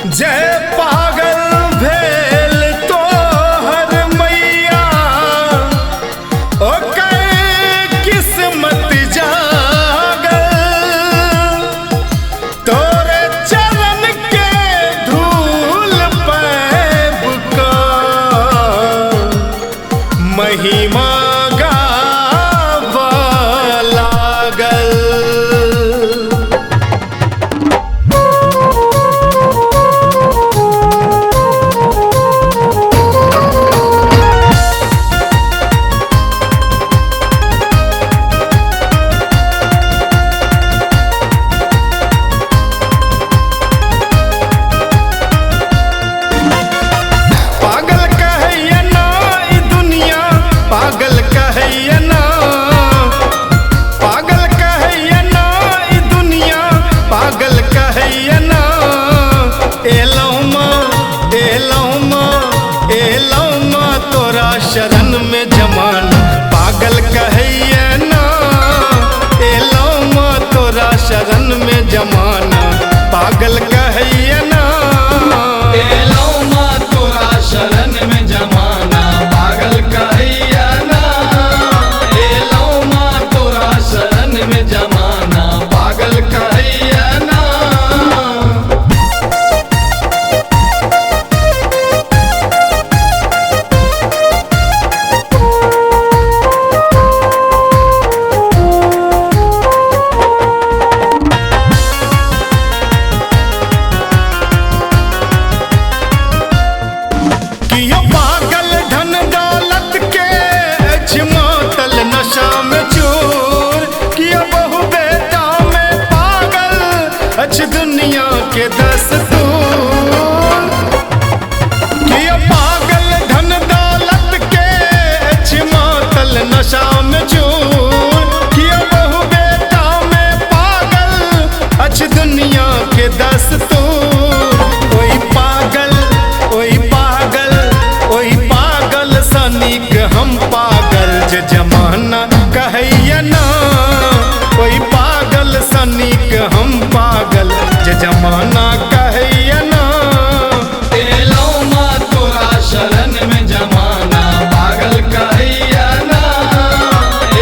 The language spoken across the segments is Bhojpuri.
जय पागल भेल तोहर मैया ओकर किस्मत जागल तोरे चरण के धूल पैब का महिमा गावा लागल। शरण में जमाना पागल कहैया ना एलो माँ तोरा शरण में जमाना पागल कहैया ना एलो माँ तोरा शरण में जमाना पागल कहैया ना एलो माँ तोरा शरण में जमाना पागल कहैया ना। दुनिया के दस्तूर किया पागल धन दौलत के मातल नशा में चूर किया बहु बेटा में पागल अच्छ दुनिया के दस्तूर। ओई पागल ओई पागल ओई पागल सनिक हम पागल जे जमाना कहैया ना ओई पागल सनिक हम पागल जे जमाना कहैया ना। एलो माँ तोरा शरण में जमाना पागल कहैया ना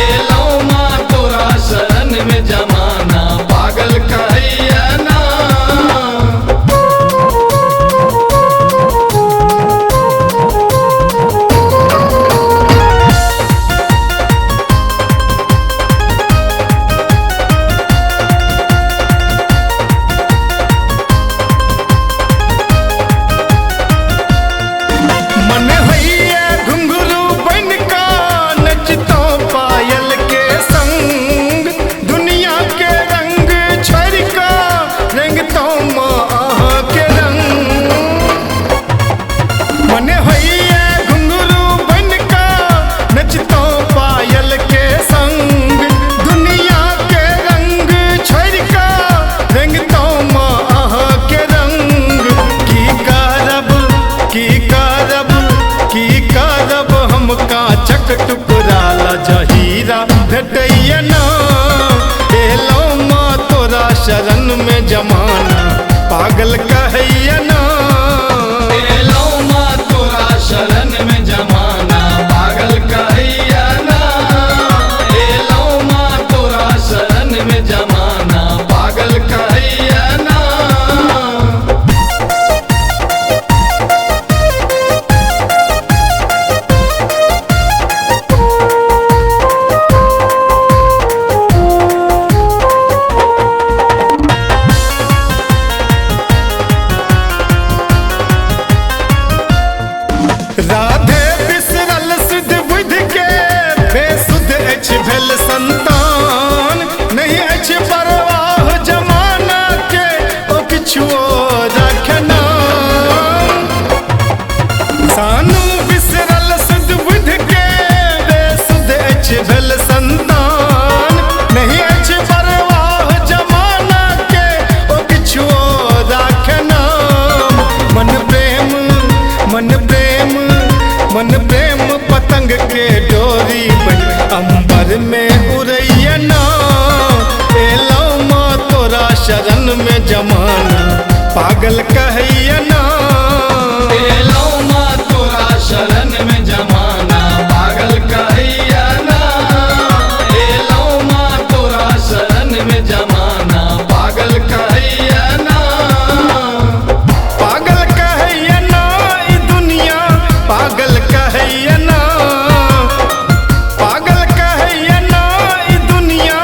एलो माँ तोरा शरण में जमाना पागल कहैया ना। टुकराला जहीरा भेटैया ना एलो माँ तोरा शरण में जमाना पागल कहैया ना। एलो माँ तोरा शरण में जमाना पागल कहैया ना एलो माँ तोरा शरण में जमाना पागल कहैया ना। राधे बिसरल सिद्ध बुद्ध के बेसुध अछि भेल संतान नहीं अछि परवाह जमाना के ओ किछुओ रखना। सानू बिसरल सिद्ध बुद्ध के बेसुध अछि भेल संतान नहीं अछि परवाह जमाना के ओ किछुओ रखना। मन प्रेम मन प्रेम पतंग के डोरी बन अंबर में उड़ैया ना एलो माँ तोरा शरण में जमाना पागल कहैया ना। एलो माँ तोरा शरण में जमाना पागल कहैया ना। एलो माँ तोरा शरण में जमाना पागल कहैया ना। पागल कहैया ना ई दुनिया पागल कहैया ना। पागल कहैया ना ई दुनिया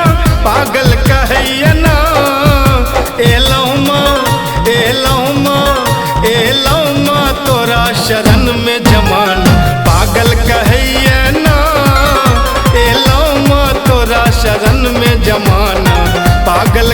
पागल कहैया ना। एलौ माँ तोरा शरण में जमाना पागल कहैया ना। एलौ माँ तोरा शरण में जमाना पागल